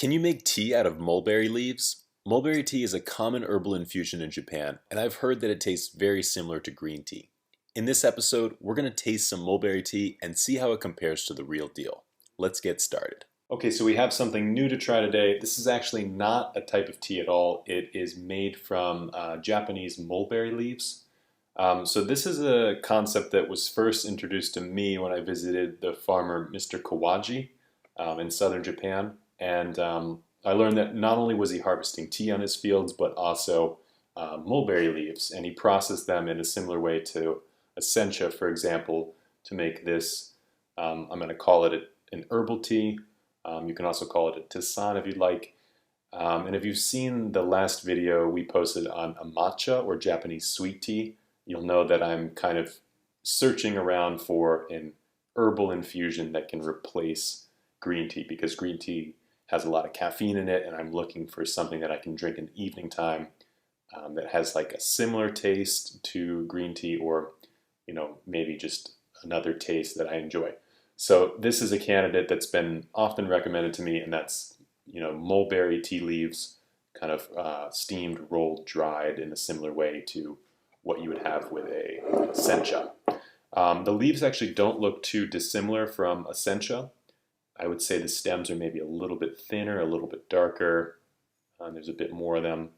Can you make tea out of mulberry leaves? Mulberry tea is a common herbal infusion in Japan, and I've heard that it tastes very similar to green tea. In this episode, we're going to taste some mulberry tea and see how it compares to the real deal. Let's get started. Okay, so we have something new to try today. This is actually not a type of tea at all. It is made from Japanese mulberry leaves. So this is a concept that was first introduced to me when I visited the farmer Mr. Kawaji in southern Japan. And I learned that not only was he harvesting tea on his fields, but also mulberry leaves. And he processed them in a similar way to a sencha, for example, to make this, I'm going to call it an herbal tea. You can also call it a tisane if you'd like. And if you've seen the last video we posted on a matcha or Japanese sweet tea, you'll know that I'm kind of searching around for an herbal infusion that can replace green tea, because green tea has a lot of caffeine in it, and I'm looking for something that I can drink in the evening time that has like a similar taste to green tea, or maybe just another taste that I enjoy. So this is a candidate that's been often recommended to me, and that's mulberry tea leaves, kind of steamed, rolled, dried in a similar way to what you would have with a sencha. The leaves actually don't look too dissimilar from a sencha. I would say the stems are maybe a little bit thinner, a little bit darker. There's a bit more of them.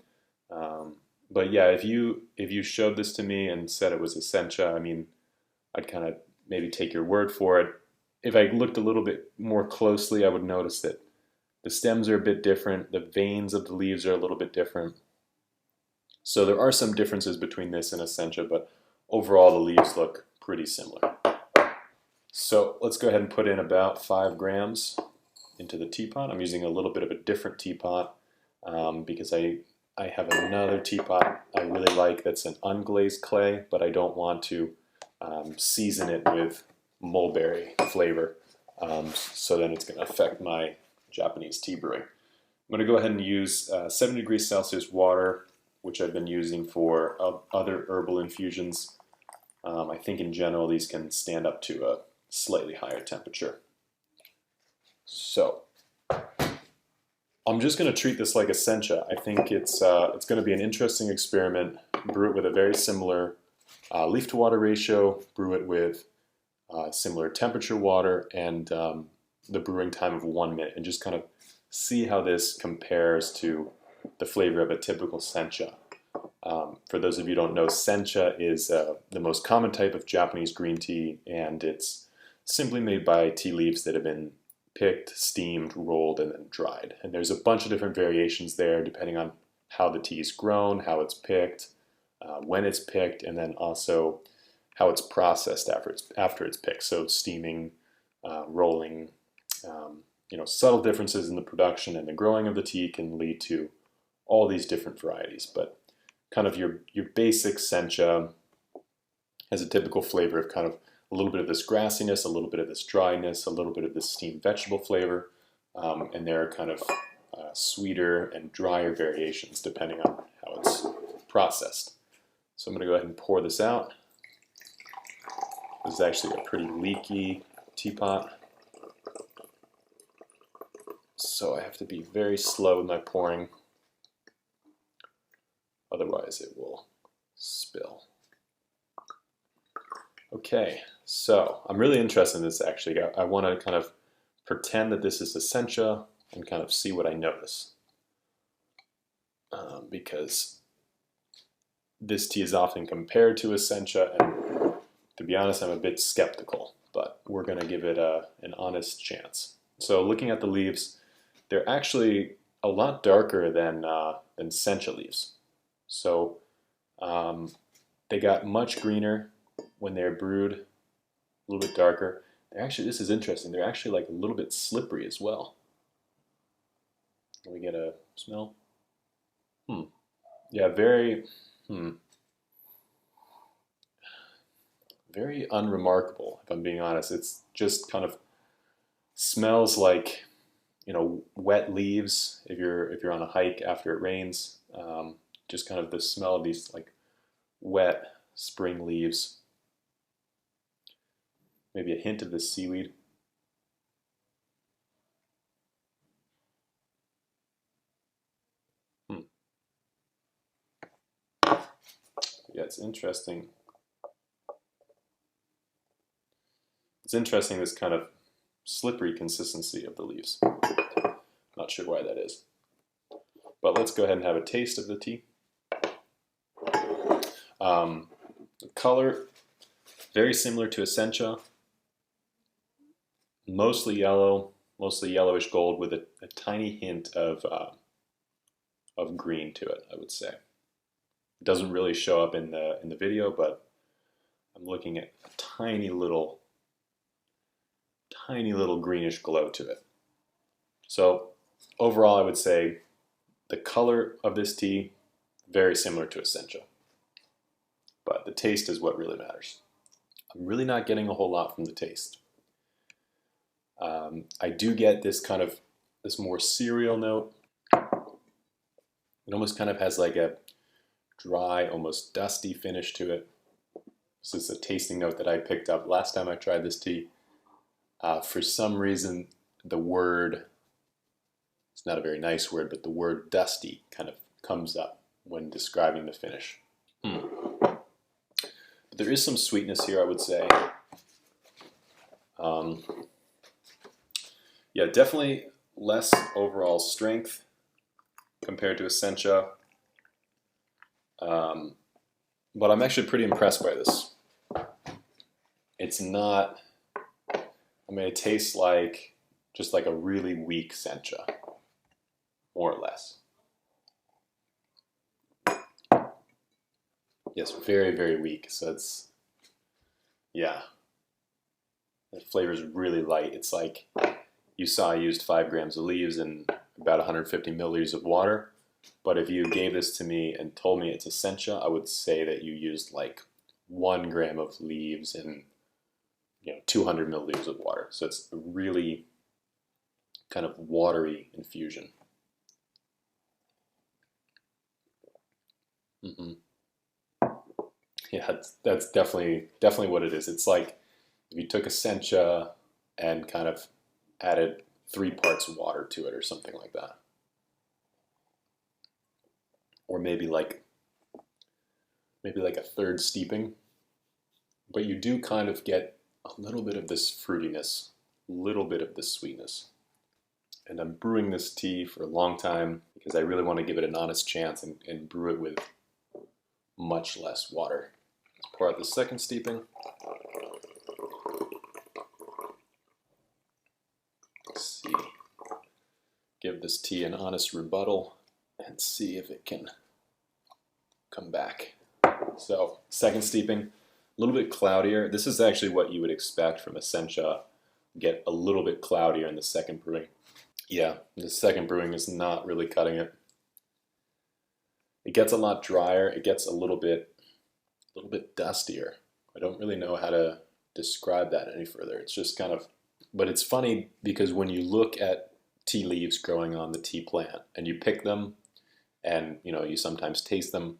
But yeah, if you showed this to me and said it was a sencha, I mean, I'd kind of maybe take your word for it. If I looked a little bit more closely, I would notice that the stems are a bit different. The veins of the leaves are a little bit different. So there are some differences between this and a sencha, but overall the leaves look pretty similar. So let's go ahead and put in about 5 grams into the teapot. I'm using a little bit of a different teapot because I have another teapot I really like that's an unglazed clay, but I don't want to season it with mulberry flavor, so then it's going to affect my Japanese tea brewing. I'm going to go ahead and use 70 degrees Celsius water, which I've been using for other herbal infusions. I think in general these can stand up to a slightly higher temperature. So I'm just going to treat this like a sencha. I think it's going to be an interesting experiment. Brew it with a very similar leaf to water ratio, brew it with similar temperature water, and the brewing time of 1 minute, and just kind of see how this compares to the flavor of a typical sencha. For those of you who don't know, sencha is the most common type of Japanese green tea, and it's simply made by tea leaves that have been picked, steamed, rolled, and then dried. And there's a bunch of different variations there depending on how the tea is grown, how it's picked, when it's picked, and then also how it's processed after it's picked. So steaming, rolling, subtle differences in the production and the growing of the tea can lead to all these different varieties. But kind of your basic sencha has a typical flavor of kind of a little bit of this grassiness, a little bit of this dryness, a little bit of this steamed vegetable flavor, and there are kind of sweeter and drier variations depending on how it's processed. So I'm going to go ahead and pour this out. This is actually a pretty leaky teapot, so I have to be very slow with my pouring, otherwise it will spill. Okay, so I'm really interested in this actually. I want to kind of pretend that this is a sencha and kind of see what I notice. Because this tea is often compared to a sencha, and to be honest, I'm a bit skeptical, but we're going to give it an honest chance. So looking at the leaves, they're actually a lot darker than sencha leaves. So they got much greener when they're brewed, a little bit darker. They're actually, this is interesting, they're actually like a little bit slippery as well. Can we get a smell? Yeah, very unremarkable, if I'm being honest. It's just kind of smells like, wet leaves if you're on a hike after it rains. Just kind of the smell of these like wet spring leaves. Maybe a hint of the seaweed. Yeah, it's interesting. It's interesting, this kind of slippery consistency of the leaves. Not sure why that is. But let's go ahead and have a taste of the tea. The color, very similar to Essentia. Mostly yellow, mostly yellowish gold with a tiny hint of green to it, I would say. It doesn't really show up in the video, but I'm looking at a tiny little greenish glow to it. So overall, I would say the color of this tea, very similar to Essentia. But the taste is what really matters. I'm really not getting a whole lot from the taste. I do get this more cereal note. It almost kind of has like a dry, almost dusty finish to it. This is a tasting note that I picked up last time I tried this tea. For some reason, the word, it's not a very nice word, but the word dusty kind of comes up when describing the finish. But there is some sweetness here, I would say. Yeah, definitely less overall strength compared to Essentia. But I'm actually pretty impressed by this. It's not, I mean, it tastes like just like a really weak Sencha, more or less. Yes, very, very weak. So it's, yeah, the flavor is really light. It's like you saw I used 5 grams of leaves and about 150 milliliters of water. But if you gave this to me and told me it's Essentia, I would say that you used like 1 gram of leaves and 200 milliliters of water. So it's a really kind of watery infusion. Yeah, that's definitely what it is. It's like if you took Essentia and kind of added 3 parts water to it or something like that. Or maybe like a third steeping. But you do kind of get a little bit of this fruitiness, a little bit of this sweetness. And I'm brewing this tea for a long time because I really want to give it an honest chance and brew it with much less water. Let's pour out the second steeping. Let's see. Give this tea an honest rebuttal and see if it can come back. So, second steeping, a little bit cloudier. This is actually what you would expect from Essentia. Get a little bit cloudier in the second brewing. Yeah, the second brewing is not really cutting it. It gets a lot drier. It gets a little bit dustier. I don't really know how to describe that any further. It's just kind of, but it's funny because when you look at tea leaves growing on the tea plant and you pick them and you sometimes taste them,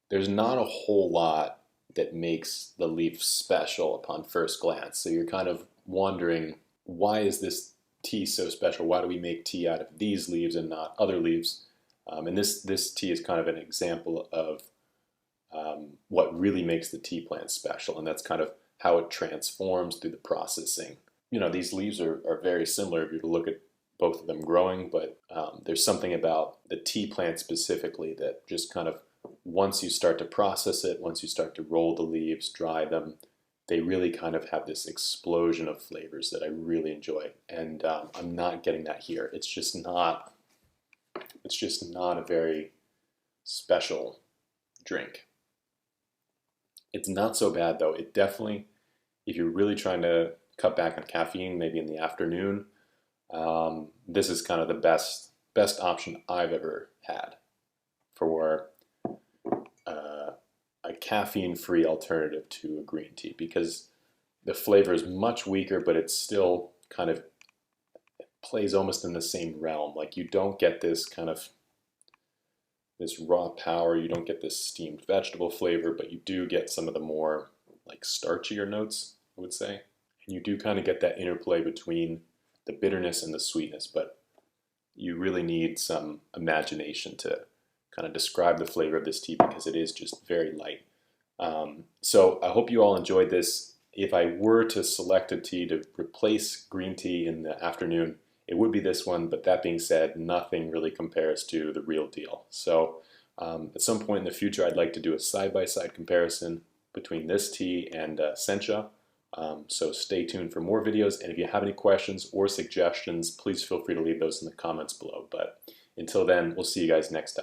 there's not a whole lot that makes the leaf special upon first glance. So you're kind of wondering, why is this tea so special? Why do we make tea out of these leaves and not other leaves? And this tea is kind of an example of what really makes the tea plant special, and that's kind of how it transforms through the processing. These leaves are very similar if you look at both of them growing, but there's something about the tea plant specifically that just kind of, once you start to process it, once you start to roll the leaves, dry them, they really kind of have this explosion of flavors that I really enjoy. And I'm not getting that here. It's just not a very special drink. It's not so bad though. It definitely, if you're really trying to cut back on caffeine, maybe in the afternoon, this is kind of the best option I've ever had for a caffeine-free alternative to a green tea, because the flavor is much weaker, but it's still kind of plays almost in the same realm. Like you don't get this kind of this raw power, you don't get this steamed vegetable flavor, but you do get some of the more like starchier notes, I would say. And you do kind of get that interplay between the bitterness and the sweetness, but you really need some imagination to kind of describe the flavor of this tea because it is just very light. So I hope you all enjoyed this. If I were to select a tea to replace green tea in the afternoon, it would be this one, but that being said, nothing really compares to the real deal. So at some point in the future, I'd like to do a side-by-side comparison between this tea and sencha. So stay tuned for more videos, and if you have any questions or suggestions, please feel free to leave those in the comments below. But until then, we'll see you guys next time.